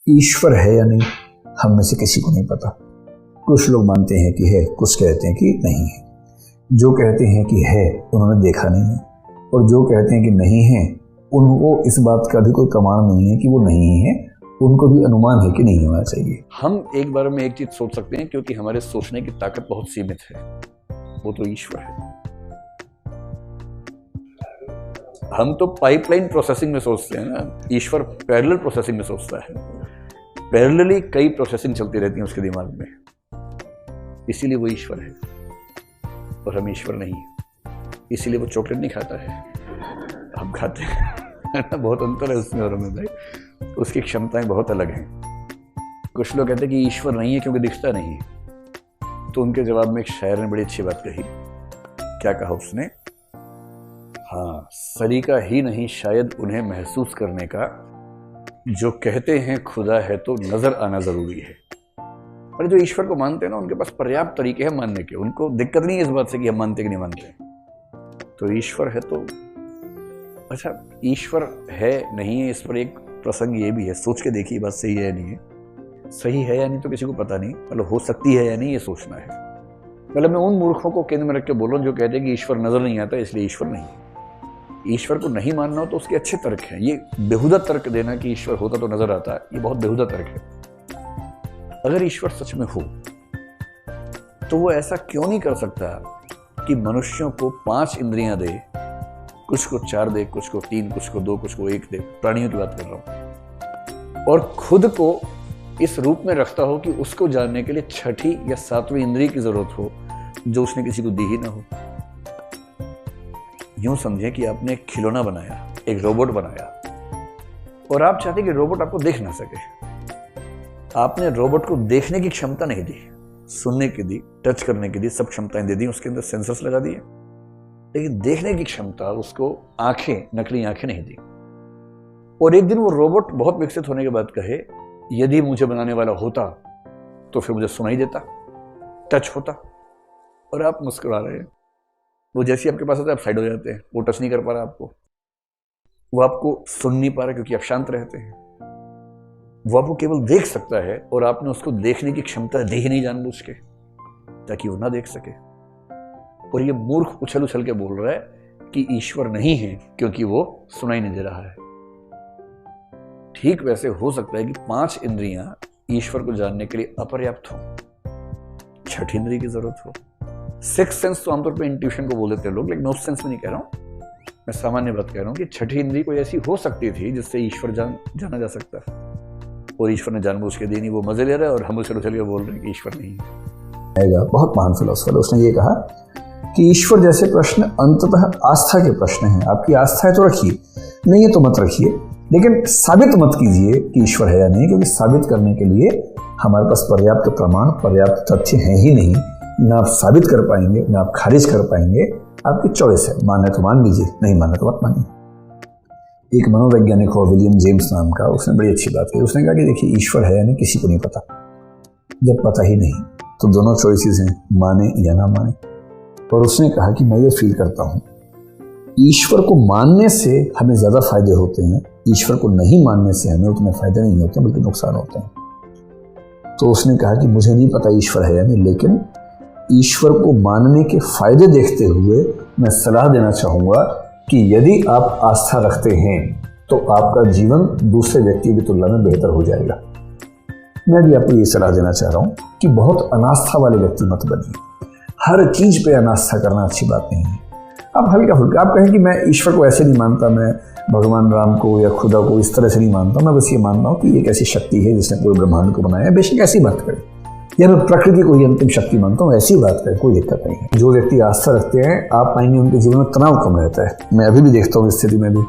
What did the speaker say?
ईश्वर है या नहीं, हम में से किसी को नहीं पता। कुछ लोग मानते हैं कि है, कुछ कहते हैं कि नहीं है। जो कहते हैं कि है उन्होंने देखा नहीं है, और जो कहते हैं कि नहीं है उनको इस बात का भी कोई प्रमाण नहीं है कि वो नहीं है, उनको भी अनुमान है कि नहीं होना चाहिए। हम एक बार में एक चीज सोच सकते हैं क्योंकि हमारे सोचने की ताकत बहुत सीमित है, वो तो ईश्वर है। हम तो पाइपलाइन प्रोसेसिंग में सोचते हैं ना, ईश्वर पैरेलल प्रोसेसिंग में सोचता है। पैरेलली कई प्रोसेसिंग चलती रहती है उसके दिमाग में, इसीलिए वो ईश्वर है और हम ईश्वर नहीं। इसीलिए वो चॉकलेट नहीं खाता है, हम खाते हैं। बहुत अंतर है उसमें और हमें भाई, उसकी क्षमताएं बहुत अलग हैं। कुछ लोग कहते हैं कि ईश्वर नहीं है क्योंकि दिखता नहीं है। तो उनके जवाब में एक शायर ने बड़ी अच्छी बात कही। क्या कहा उसने? हाँ, सलीका ही नहीं शायद उन्हें महसूस करने का, जो कहते हैं खुदा है तो नजर आना जरूरी है। और जो ईश्वर को मानते हैं ना, उनके पास पर्याप्त तरीके हैं मानने के। उनको दिक्कत नहीं है इस बात से कि हम मानते कि नहीं मानते। तो ईश्वर है तो अच्छा, ईश्वर है नहीं है, इस पर एक प्रसंग ये भी है। सोच के देखिए बात सही है या नहीं है। सही है या नहीं तो किसी को पता नहीं, मतलब हो सकती है या नहीं ये सोचना है। मतलब मैं उन मूर्खों को केंद्र में रख के बोल रहा हूँ जो कहते हैं कि ईश्वर नजर नहीं आता इसलिए ईश्वर नहीं है। ईश्वर को नहीं मानना हो तो उसके अच्छे तर्क हैं। ये बेहुदा तर्क देना कि ईश्वर होता तो नजर आता, ये बहुत बेहुदा तर्क है। अगर ईश्वर सच में हो तो वो ऐसा क्यों नहीं कर सकता कि मनुष्यों को 5 इंद्रियां दे, कुछ को 4 दे, कुछ को 3, कुछ को 2, कुछ को 1 दे। प्राणियों की बात कर रहा हूं। और खुद को इस रूप में रखता हो कि उसको जानने के लिए 6ठी या 7वीं इंद्रिय की जरूरत हो, जो उसने किसी को दी ही ना हो। यूं समझे कि आपने एक खिलौना बनाया, एक रोबोट बनाया, और आप चाहते कि रोबोट आपको देख ना सके। आपने रोबोट को देखने की क्षमता नहीं दी, सुनने की दी, टच करने की दी, सब क्षमताएं दे दी, उसके अंदर सेंसर्स लगा दिए, लेकिन देखने की क्षमता, उसको आंखें, नकली आंखें नहीं दी। और एक दिन वो रोबोट बहुत विकसित होने के बाद कहे, यदि मुझे बनाने वाला होता तो फिर मुझे सुनाई देता, टच होता। और आप मुस्कुरा रहे हैं। वो जैसे आपके पास आता है आप साइड हो जाते हैं। वो टच नहीं कर पा रहा आपको, वो आपको सुन नहीं पा रहा क्योंकि आप शांत रहते हैं। वो आपको केवल देख सकता है और आपने उसको देखने की क्षमता दी ही नहीं जानबूझ के, ताकि वो ना देख सके। और ये मूर्ख उछल उछल के बोल रहा है कि ईश्वर नहीं है क्योंकि वो सुनाई नहीं दे रहा है। ठीक वैसे हो सकता है कि 5 इंद्रियां ईश्वर को जानने के लिए अपर्याप्त हो, 6ठी इंद्रिय की जरूरत हो। 6th सेंस तो आमतौर पर इंट्यूशन को बोल देते हैं लोग, लेकिन 9th सेंस में नहीं कह रहा हूं, मैं सामान्य बात कह रहा हूं कि 6ठी इंद्रिय कोई ऐसी हो सकती थी जिससे ईश्वर जाना जा सकता है। और ईश्वर ने जानबूझ के दी नहीं, वो मजे ले रहा है और हम उछल उछल के बोल रहे हैं कि ईश्वर नहीं है। बहुत महान फिलोसफर, उसने ये कहा कि ईश्वर जैसे प्रश्न अंततः आस्था के प्रश्न हैं। आपकी आस्था है तो रखिए, नहीं है तो मत रखिए, लेकिन साबित मत कीजिए कि ईश्वर है या नहीं, क्योंकि साबित करने के लिए हमारे पास पर्याप्त प्रमाण, पर्याप्त तथ्य हैं ही नहीं। ना आप साबित कर पाएंगे, ना आप खारिज कर पाएंगे। आपकी चॉइस है, माने तो मान लीजिए, नहीं माने तो मत मानिए। एक मनोवैज्ञानिक हो विलियम जेम्स नाम का, उसने बड़ी अच्छी बात की। उसने कहा कि देखिए, ईश्वर है या नहीं किसी को नहीं पता। जब पता ही नहीं तो दोनों चॉइसेस हैं, माने या ना माने। और उसने कहा कि मैं ये फील करता हूं, ईश्वर को मानने से हमें ज्यादा फायदे होते हैं, ईश्वर को नहीं मानने से हमें उतने फायदे नहीं होते बल्कि नुकसान होते हैं। तो उसने कहा कि मुझे नहीं पता ईश्वर है या नहीं, लेकिन ईश्वर को मानने के फायदे देखते हुए मैं सलाह देना चाहूंगा कि यदि आप आस्था रखते हैं तो आपका जीवन दूसरे व्यक्ति की तुलना में बेहतर हो जाएगा। मैं भी आपको ये सलाह देना चाह रहा हूं कि बहुत अनास्था वाले व्यक्ति मत बनिए। हर चीज पे अनास्था करना अच्छी बात नहीं है। आप हल्का फुल्का, आप कहें कि मैं ईश्वर को ऐसे नहीं मानता, मैं भगवान राम को या खुदा को इस तरह से नहीं मानता, मैं बस ये मानता हूँ कि एक ऐसी शक्ति है जिसने पूरे ब्रह्मांड को बनाया है। बेशक ऐसी बात करें, या मैं प्रकृति को ही अंतिम शक्ति मानता हूँ, ऐसी बात करें, कोई दिक्कत नहीं है। जो व्यक्ति आस्था रखते हैं, आप पाएंगे उनके जीवन में तनाव कम रहता है। मैं अभी भी देखता हूँ इस स्थिति में भी